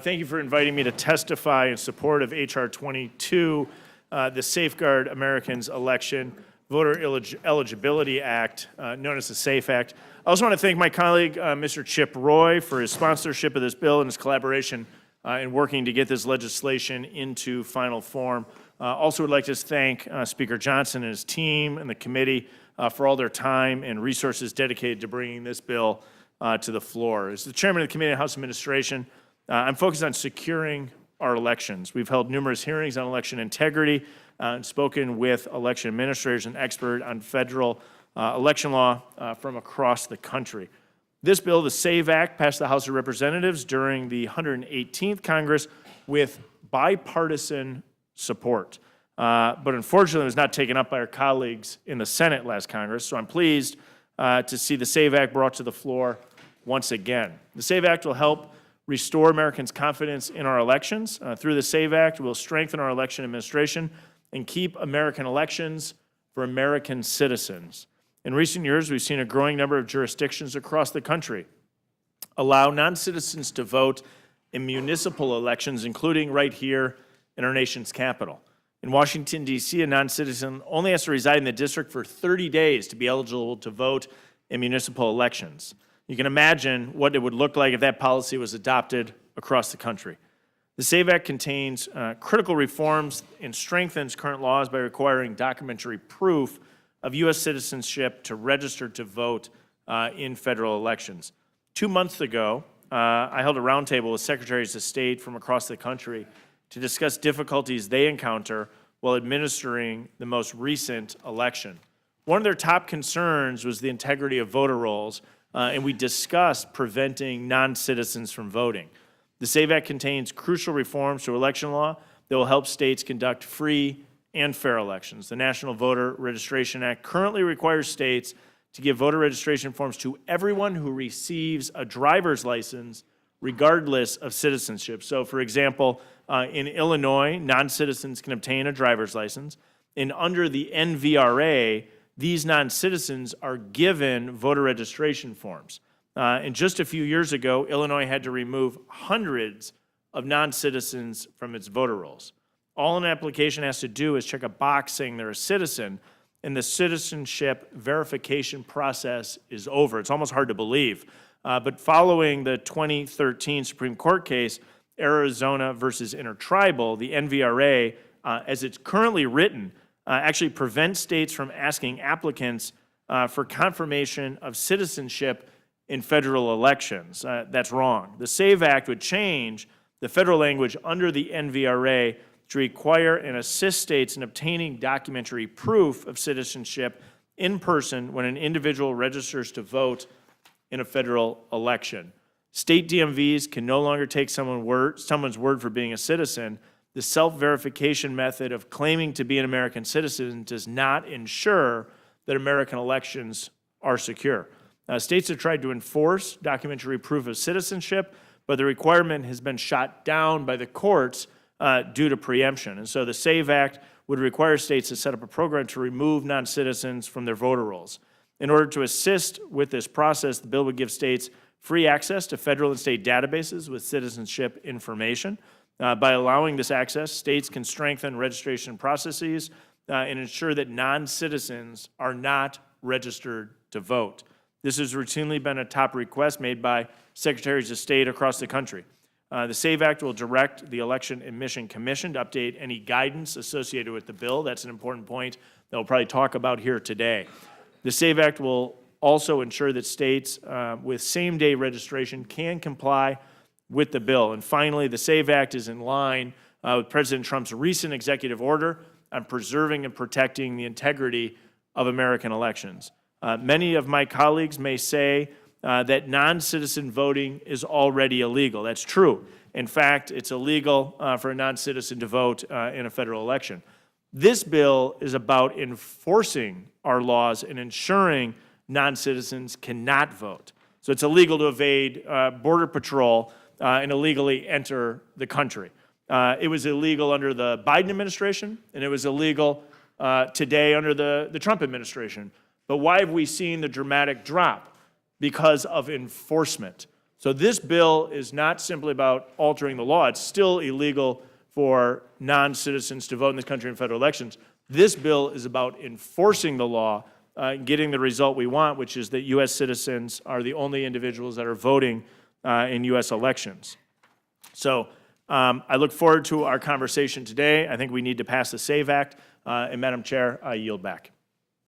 Thank you for inviting me to testify in support of H.R. 22, the Safeguard Americans Election Voter Eligibility Act, known as the SAFE Act. I also want to thank my colleague, Mr. Chip Roy, for his sponsorship of this bill and his collaboration in working to get this legislation into final form. Also would like to thank Speaker Johnson and his team and the committee for all their time and resources dedicated to bringing this bill to the floor. As the chairman of the Committee on House Administration, I'm focused on securing our elections. We've held numerous hearings on election integrity and spoken with election administrators and experts on federal election law from across the country. This bill, the SAVE Act, passed the House of Representatives during the 118th Congress with bipartisan support. But unfortunately, it was not taken up by our colleagues in the Senate last Congress, so I'm pleased to see the SAVE Act brought to the floor once again. The SAVE Act will help restore Americans' confidence in our elections. Through the SAVE Act, we'll strengthen our election administration and keep American elections for American citizens. In recent years, we've seen a growing number of jurisdictions across the country allow non-citizens to vote in municipal elections, including right here in our nation's capital. In Washington, D.C., a non-citizen only has to reside in the district for 30 days to be eligible to vote in municipal elections. You can imagine what it would look like if that policy was adopted across the country. The SAVE Act contains critical reforms and strengthens current laws by requiring documentary proof of U.S. citizenship to register to vote in federal elections. 2 months ago, I held a roundtable with secretaries of state from across the country to discuss difficulties they encounter while administering the most recent election. One of their top concerns was the integrity of voter rolls, and we discussed preventing non-citizens from voting. The SAVE Act contains crucial reforms to election law that will help states conduct free and fair elections. The National Voter Registration Act currently requires states to give voter registration forms to everyone who receives a driver's license regardless of citizenship. So, for example, in Illinois, non-citizens can obtain a driver's license, and under the NVRA, these non-citizens are given voter registration forms. And just a few years ago, Illinois had to remove hundreds of non-citizens from its voter rolls. All an application has to do is check a box saying they're a citizen, and the citizenship verification process is over. It's almost hard to believe. But following the 2013 Supreme Court case, Arizona versus Intertribal, the NVRA, as it's currently written, actually prevents states from asking applicants for confirmation of citizenship in federal elections. That's wrong. The SAVE Act would change the federal language under the NVRA to require and assist states in obtaining documentary proof of citizenship in person when an individual registers to vote in a federal election. State DMVs can no longer take someone's word for being a citizen. The self-verification method of claiming to be an American citizen does not ensure that American elections are secure. States have tried to enforce documentary proof of citizenship, but the requirement has been shot down by the courts due to preemption. And so the SAVE Act would require states to set up a program to remove non-citizens from their voter rolls. In order to assist with this process, the bill would give states free access to federal and state databases with citizenship information. By allowing this access, states can strengthen registration processes and ensure that non-citizens are not registered to vote. This has routinely been a top request made by secretaries of state across the country. The SAVE Act will direct the Election Admission Commission to update any guidance associated with the bill. That's an important point that we'll probably talk about here today. The SAVE Act will also ensure that states with same-day registration can comply with the bill. And finally, the SAVE Act is in line with President Trump's recent executive order on preserving and protecting the integrity of American elections. Many of my colleagues may say that non-citizen voting is already illegal. That's true. In fact, it's illegal for a non-citizen to vote in a federal election. This bill is about enforcing our laws and ensuring non-citizens cannot vote. So it's illegal to evade Border Patrol and illegally enter the country. It was illegal under the Biden administration, and it was illegal today under the Trump administration. But why have we seen the dramatic drop? Because of enforcement. So this bill is not simply about altering the law. It's still illegal for non-citizens to vote in this country in federal elections. This bill is about enforcing the law, getting the result we want, which is that U.S. citizens are the only individuals that are voting in U.S. elections. So I look forward to our conversation today. I think we need to pass the SAVE Act. And Madam Chair, I yield back.